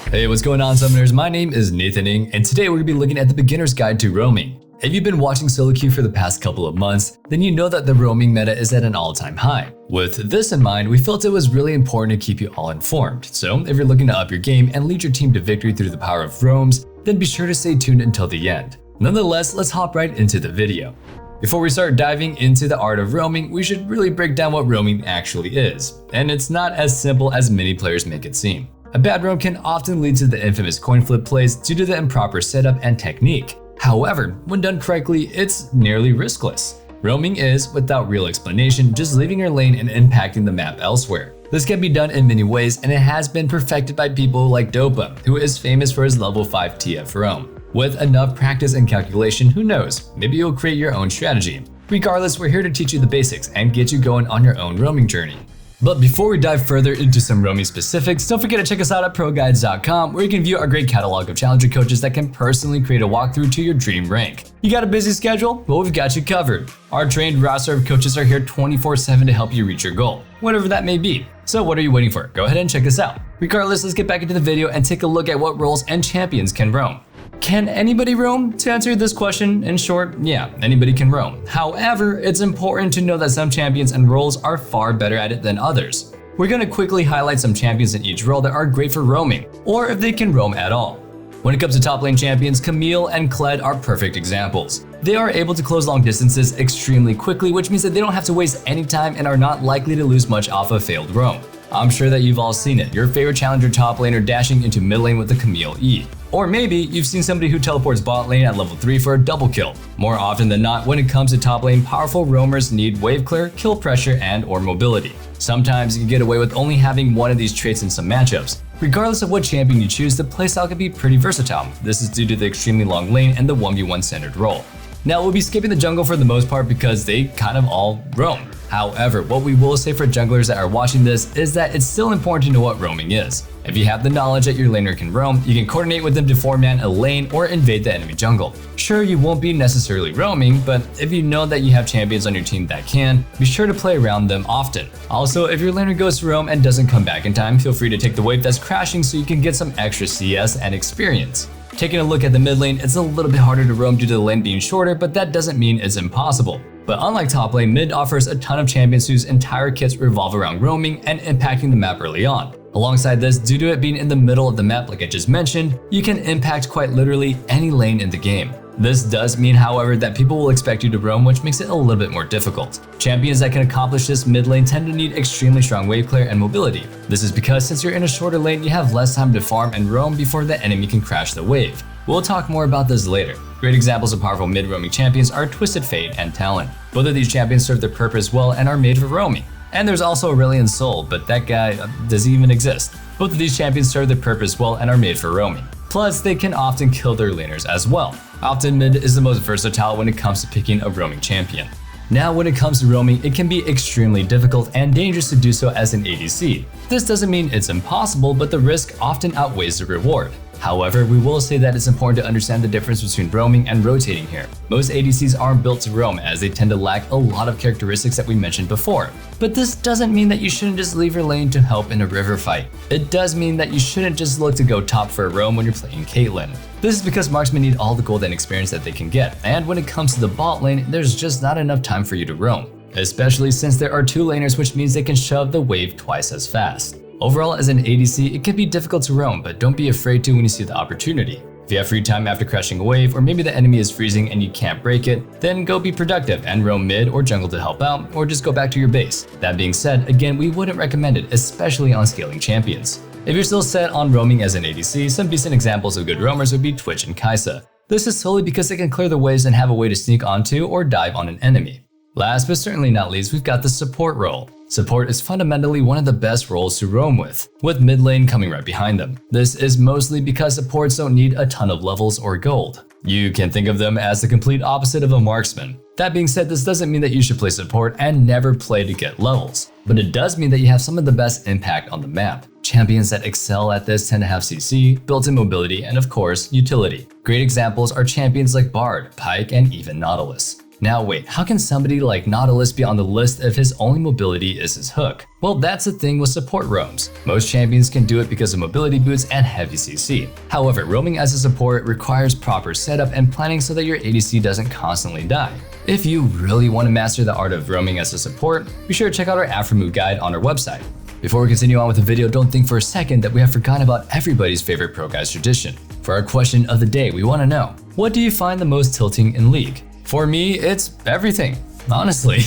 Hey, what's going on, Summoners? My name is Nathan Ng, and today we're going to be looking at the beginner's guide to roaming. If you've been watching solo queue for the past couple of months, then you know that the roaming meta is at an all-time high. With this in mind, we felt it was really important to keep you all informed. So if you're looking to up your game and lead your team to victory through the power of roams, then be sure to stay tuned until the end. Nonetheless, let's hop right into the video. Before we start diving into the art of roaming, we should really break down what roaming actually is. And it's not as simple as many players make it seem. A bad roam can often lead to the infamous coin flip plays due to the improper setup and technique. However, when done correctly, it's nearly riskless. Roaming is, without real explanation, just leaving your lane and impacting the map elsewhere. This can be done in many ways, and it has been perfected by people like Dopa, who is famous for his level 5 TF roam. With enough practice and calculation, who knows, maybe you'll create your own strategy. Regardless, we're here to teach you the basics and get you going on your own roaming journey. But before we dive further into some roaming specifics, don't forget to check us out at ProGuides.com, where you can view our great catalog of challenger coaches that can personally create a walkthrough to your dream rank. You got a busy schedule? Well, we've got you covered. Our trained roster of coaches are here 24/7 to help you reach your goal, whatever that may be. So what are you waiting for? Go ahead and check us out. Regardless, let's get back into the video and take a look at what roles and champions can roam. Can anybody roam? To answer this question, in short, yeah, anybody can roam. However, it's important to know that some champions and roles are far better at it than others. We're going to quickly highlight some champions in each role that are great for roaming, or if they can roam at all. When it comes to top lane champions, Camille and Kled are perfect examples. They are able to close long distances extremely quickly, which means that they don't have to waste any time and are not likely to lose much off a failed roam. I'm sure that you've all seen it, your favorite challenger top laner dashing into mid lane with the Camille E. Or maybe you've seen somebody who teleports bot lane at level 3 for a double kill. More often than not, when it comes to top lane, powerful roamers need wave clear, kill pressure, and or mobility. Sometimes you can get away with only having one of these traits in some matchups. Regardless of what champion you choose, the playstyle can be pretty versatile. This is due to the extremely long lane and the 1v1 centered role. Now, we'll be skipping the jungle for the most part because they kind of all roam. However, what we will say for junglers that are watching this is that it's still important to know what roaming is. If you have the knowledge that your laner can roam, you can coordinate with them to four-man a lane or invade the enemy jungle. Sure, you won't be necessarily roaming, but if you know that you have champions on your team that can, be sure to play around them often. Also, if your laner goes to roam and doesn't come back in time, feel free to take the wave that's crashing so you can get some extra CS and experience. Taking a look at the mid lane, it's a little bit harder to roam due to the lane being shorter, but that doesn't mean it's impossible. But unlike top lane, mid offers a ton of champions whose entire kits revolve around roaming and impacting the map early on. Alongside this, due to it being in the middle of the map like I just mentioned, you can impact quite literally any lane in the game. This does mean, however, that people will expect you to roam, which makes it a little bit more difficult. Champions that can accomplish this mid lane tend to need extremely strong wave clear and mobility. This is because since you're in a shorter lane, you have less time to farm and roam before the enemy can crash the wave. We'll talk more about this later. Great examples of powerful mid-roaming champions are Twisted Fate and Talon. Both of these champions serve their purpose well and are made for roaming. And there's also Aurelion Sol, but that guy, does he even exist? Both of these champions serve their purpose well and are made for roaming. Plus, they can often kill their laners as well. Often mid is the most versatile when it comes to picking a roaming champion. Now, when it comes to roaming, it can be extremely difficult and dangerous to do so as an ADC. This doesn't mean it's impossible, but the risk often outweighs the reward. However, we will say that it's important to understand the difference between roaming and rotating here. Most ADCs aren't built to roam as they tend to lack a lot of characteristics that we mentioned before. But this doesn't mean that you shouldn't just leave your lane to help in a river fight. It does mean that you shouldn't just look to go top for a roam when you're playing Caitlyn. This is because marksmen need all the gold and experience that they can get, and when it comes to the bot lane, there's just not enough time for you to roam. Especially since there are two laners, which means they can shove the wave twice as fast. Overall, as an ADC, it can be difficult to roam, but don't be afraid to when you see the opportunity. If you have free time after crashing a wave, or maybe the enemy is freezing and you can't break it, then go be productive and roam mid or jungle to help out, or just go back to your base. That being said, again, we wouldn't recommend it, especially on scaling champions. If you're still set on roaming as an ADC, some decent examples of good roamers would be Twitch and Kai'Sa. This is solely because they can clear the waves and have a way to sneak onto or dive on an enemy. Last but certainly not least, we've got the support role. Support is fundamentally one of the best roles to roam with mid lane coming right behind them. This is mostly because supports don't need a ton of levels or gold. You can think of them as the complete opposite of a marksman. That being said, this doesn't mean that you should play support and never play to get levels, but it does mean that you have some of the best impact on the map. Champions that excel at this tend to have CC, built-in mobility, and of course, utility. Great examples are champions like Bard, Pyke, and even Nautilus. Now wait, how can somebody like Nautilus be on the list if his only mobility is his hook? Well, that's the thing with support roams. Most champions can do it because of mobility boots and heavy CC. However, roaming as a support requires proper setup and planning so that your ADC doesn't constantly die. If you really want to master the art of roaming as a support, be sure to check out our Aftermove guide on our website. Before we continue on with the video, don't think for a second that we have forgotten about everybody's favorite ProGuides tradition. For our question of the day, we want to know, what do you find the most tilting in League? For me, it's everything, honestly.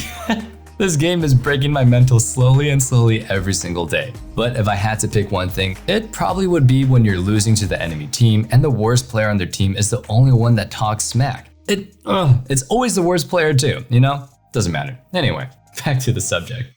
This game is breaking my mental slowly every single day. But if I had to pick one thing, it probably would be when you're losing to the enemy team and the worst player on their team is the only one that talks smack. It's always the worst player too, you know? Doesn't matter. Anyway, back to the subject.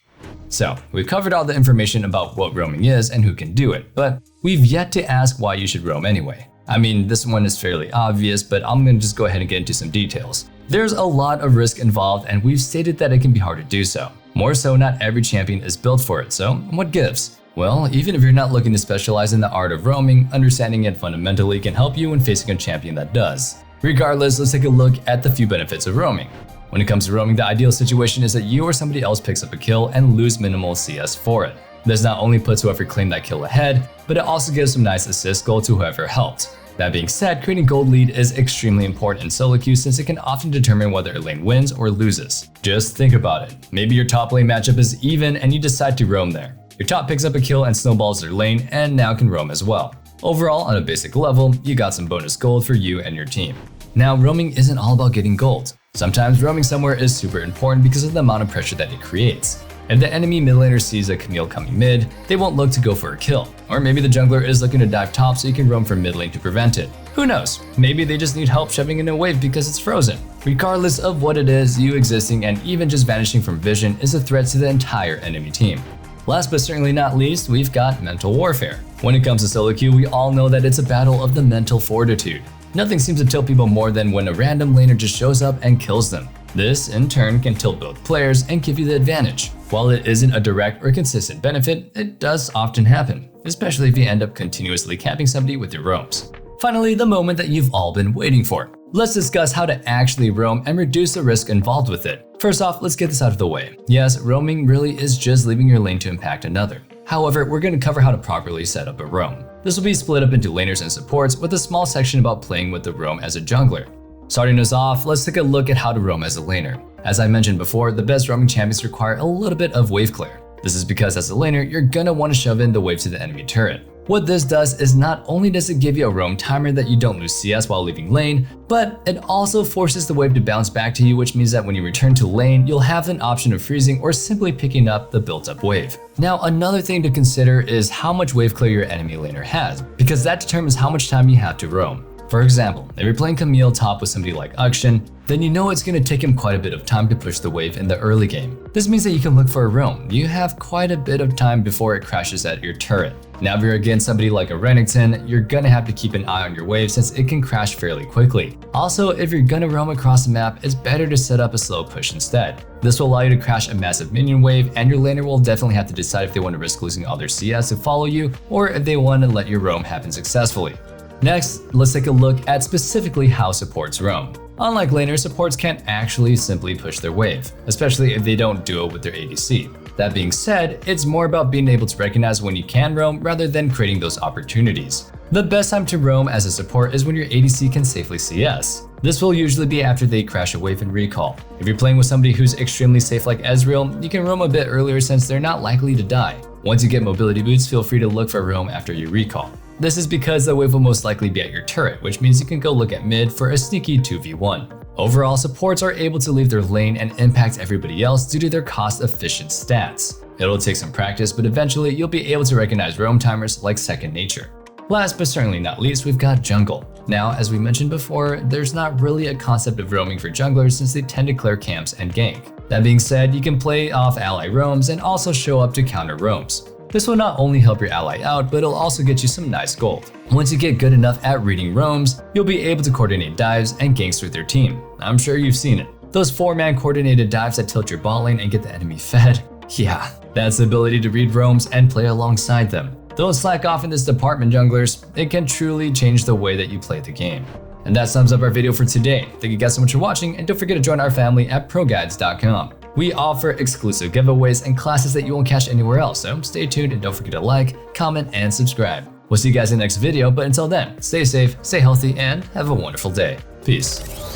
So, we've covered all the information about what roaming is and who can do it, but we've yet to ask why you should roam anyway. I mean, this one is fairly obvious, but I'm gonna just go ahead and get into some details. There's a lot of risk involved, and we've stated that it can be hard to do so. More so, not every champion is built for it, so what gives? Well, even if you're not looking to specialize in the art of roaming, understanding it fundamentally can help you when facing a champion that does. Regardless, let's take a look at the few benefits of roaming. When it comes to roaming, the ideal situation is that you or somebody else picks up a kill and lose minimal CS for it. This not only puts whoever claimed that kill ahead, but it also gives some nice assist gold to whoever helped. That being said, creating gold lead is extremely important in solo queue since it can often determine whether a lane wins or loses. Just think about it. Maybe your top lane matchup is even and you decide to roam there. Your top picks up a kill and snowballs their lane and now can roam as well. Overall, on a basic level, you got some bonus gold for you and your team. Now, roaming isn't all about getting gold. Sometimes roaming somewhere is super important because of the amount of pressure that it creates. If the enemy mid laner sees a Camille coming mid, they won't look to go for a kill. Or maybe the jungler is looking to dive top so you can roam from mid lane to prevent it. Who knows? Maybe they just need help shoving in a wave because it's frozen. Regardless of what it is, you existing and even just vanishing from vision is a threat to the entire enemy team. Last but certainly not least, we've got mental warfare. When it comes to solo queue, we all know that it's a battle of the mental fortitude. Nothing seems to tilt people more than when a random laner just shows up and kills them. This, in turn, can tilt both players and give you the advantage. While it isn't a direct or consistent benefit, it does often happen, especially if you end up continuously capping somebody with your roams. Finally, the moment that you've all been waiting for. Let's discuss how to actually roam and reduce the risk involved with it. First off, let's get this out of the way. Yes, roaming really is just leaving your lane to impact another. However, we're going to cover how to properly set up a roam. This will be split up into laners and supports with a small section about playing with the roam as a jungler. Starting us off, let's take a look at how to roam as a laner. As I mentioned before, the best roaming champions require a little bit of wave clear. This is because as a laner, you're gonna want to shove in the wave to the enemy turret. What this does is not only does it give you a roam timer that you don't lose CS while leaving lane, but it also forces the wave to bounce back to you, which means that when you return to lane, you'll have an option of freezing or simply picking up the built-up wave. Now, another thing to consider is how much wave clear your enemy laner has, because that determines how much time you have to roam. For example, if you're playing Camille top with somebody like Akshan, then you know it's going to take him quite a bit of time to push the wave in the early game. This means that you can look for a roam. You have quite a bit of time before it crashes at your turret. Now if you're against somebody like a Renekton, you're gonna have to keep an eye on your wave since it can crash fairly quickly. Also, if you're gonna roam across the map, it's better to set up a slow push instead. This will allow you to crash a massive minion wave, and your laner will definitely have to decide if they want to risk losing all their CS to follow you, or if they want to let your roam happen successfully. Next, let's take a look at specifically how supports roam. Unlike laners, supports can't actually simply push their wave, especially if they don't duo with their ADC. That being said, it's more about being able to recognize when you can roam rather than creating those opportunities. The best time to roam as a support is when your ADC can safely CS. This will usually be after they crash a wave and recall. If you're playing with somebody who's extremely safe like Ezreal, you can roam a bit earlier since they're not likely to die. Once you get mobility boots, feel free to look for roam after you recall. This is because the wave will most likely be at your turret, which means you can go look at mid for a sneaky 2v1. Overall, supports are able to leave their lane and impact everybody else due to their cost-efficient stats. It'll take some practice, but eventually you'll be able to recognize roam timers like second nature. Last but certainly not least, we've got jungle. Now, as we mentioned before, there's not really a concept of roaming for junglers since they tend to clear camps and gank. That being said, you can play off ally roams and also show up to counter roams. This will not only help your ally out, but it'll also get you some nice gold. Once you get good enough at reading roams, you'll be able to coordinate dives and ganks with your team. I'm sure you've seen it. Those 4-man coordinated dives that tilt your bot lane and get the enemy fed. Yeah, that's the ability to read roams and play alongside them. Don't slack off in this department, junglers. It can truly change the way that you play the game. And that sums up our video for today. Thank you guys so much for watching, and don't forget to join our family at ProGuides.com. We offer exclusive giveaways and classes that you won't catch anywhere else, so stay tuned and don't forget to like, comment, and subscribe. We'll see you guys in the next video, but until then, stay safe, stay healthy, and have a wonderful day. Peace.